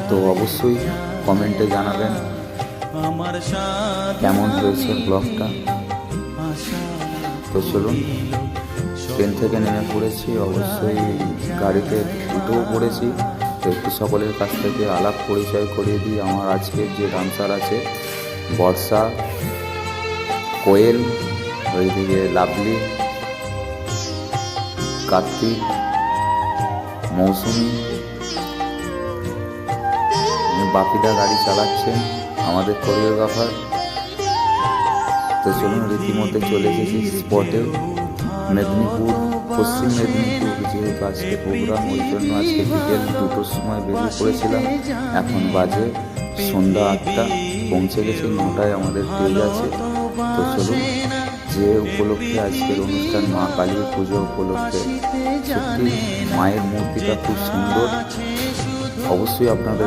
তো অবশ্যই কমেন্টে জানাবেন কেমন হয়েছে ব্লগটা। তো চলুন, ট্রেন থেকে নেমে পড়েছি, অবশ্যই গাড়িতে উঠেও পড়েছি। তো একটু সকলের কাছ থেকে আলাপ পরিচয় করিয়ে দিই। আমার আজকের যে ডান্সার আছে, বর্ষা, কোয়েল, ওইদিকে লাভলি, কার্তিক, মৌসুমি, বাপিদা গাড়ি চালাচ্ছেন, আমাদের কোরিওগ্রাফার। তো চলুন, রীতিমধ্যে চলে এসেছি স্পটে। মেদিনীপুর, পশ্চিম মেদিনীপুর যেহেতু আজকে প্রোগ্রাম, ওই জন্য আজকে বিকেল 2টোর সময় বেরিয়ে পড়েছিলাম। এখন বাজে সন্ধ্যা 8টা, পৌঁছে গেছি 9টায় আমাদের ট্রেন আছে। তো চলুন, যে উপলক্ষে আজকের অনুষ্ঠান, মা কালী পুজো উপলক্ষে, সত্যি মায়ের মূর্তিটা খুব সুন্দর। অবশ্যই আপনাদের